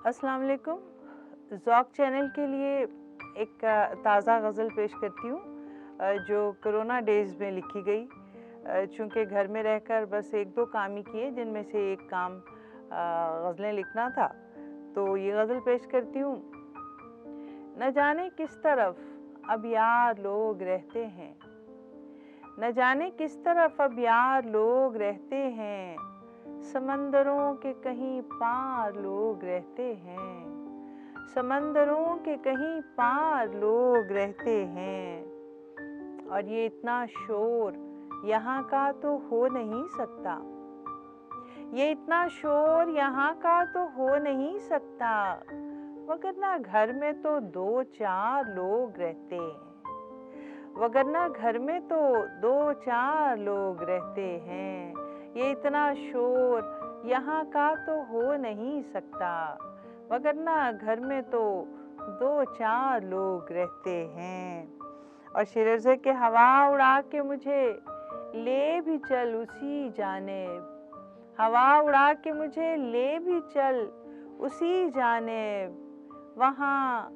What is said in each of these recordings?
अस्सलाम वालेकुम। ज़ौक़ चैनल के लिए एक ताज़ा गज़ल पेश करती हूँ जो कोरोना डेज़ में लिखी गई। चूँकि घर में रहकर बस एक दो काम ही किए जिनमें से एक काम गज़लें लिखना था, तो ये गज़ल पेश करती हूँ। न जाने किस तरफ अब यार लोग रहते हैं, न जाने किस तरफ अब यार लोग रहते हैं, समंदरों के कहीं पार लोग रहते हैं, समंदरों के कहीं पार लोग रहते हैं। और ये इतना शोर यहाँ का तो हो नहीं सकता, ये इतना शोर यहाँ का तो हो नहीं सकता, वगरना घर में तो दो चार लोग रहते हैं, वगरना घर में तो दो चार लोग रहते हैं। ये इतना शोर यहाँ का तो हो नहीं सकता, वगरना घर में तो दो चार लोग रहते हैं। और शेर के हवा उड़ा के मुझे ले भी चल उसी जानिब, हवा उड़ा के मुझे ले भी चल उसी जानिब, वहाँ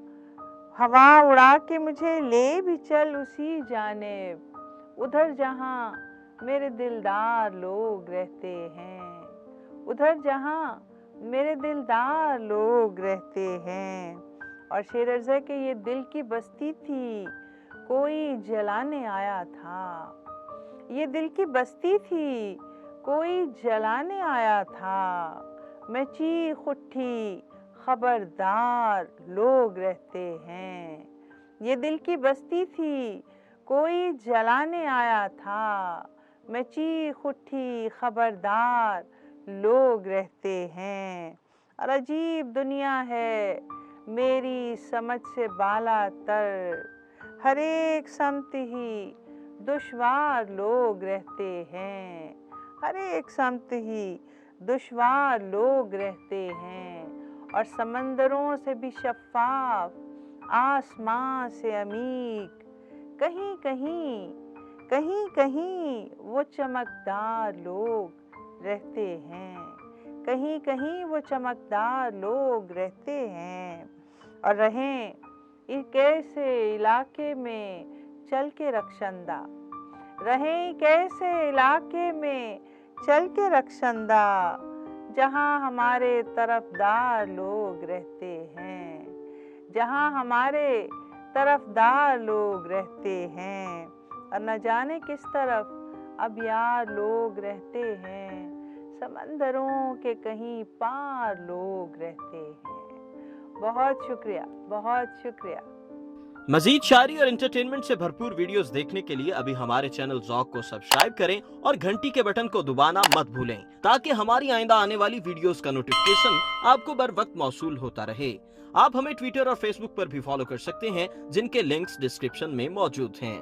हवा उड़ा के मुझे ले भी चल उसी जानिब, उधर जहाँ मेरे दिलदार लोग रहते हैं, उधर जहाँ मेरे दिलदार लोग रहते हैं। और शेर अर्ज़ है कि ये दिल की बस्ती थी कोई जलाने आया था, ये दिल की बस्ती थी कोई जलाने आया था, मैं चीख उठी खबरदार लोग रहते हैं। ये दिल की बस्ती थी कोई जलाने आया था, मैं चीख उठी खबरदार लोग रहते हैं। और अजीब दुनिया है मेरी समझ से बाला तर, हर एक समत ही दुश्वार लोग रहते हैं, हर एक समत ही दुश्वार लोग रहते हैं। और समंदरों से भी शफ़ाफ, आसमां से अमीक, कहीं कहीं कहीं कहीं वो चमकदार लोग रहते हैं, कहीं कहीं वो चमकदार लोग रहते हैं। और रहें एक ऐसे इलाके में चल के रक्षंदा, रहें एक ऐसे इलाके में चल के रक्षंदा, जहाँ हमारे तरफदार लोग रहते हैं, जहाँ हमारे तरफदार लोग रहते हैं। और न जाने किस तरफ अब यार लोग रहते हैं, समंदरों के कहीं पार लोग रहते हैं। बहुत शुक्रिया, बहुत शुक्रिया। मजीद शायरी और एंटरटेनमेंट से भरपूर वीडियोस देखने के लिए अभी हमारे चैनल ज़ौक़ को सब्सक्राइब करें और घंटी के बटन को दबाना मत भूलें, ताकि हमारी आइंदा आने वाली वीडियोस का नोटिफिकेशन आपको बर वक्त मौसूल होता रहे। आप हमें ट्विटर और फेसबुक पर भी फॉलो कर सकते हैं, जिनके लिंक्स डिस्क्रिप्शन में मौजूद हैं।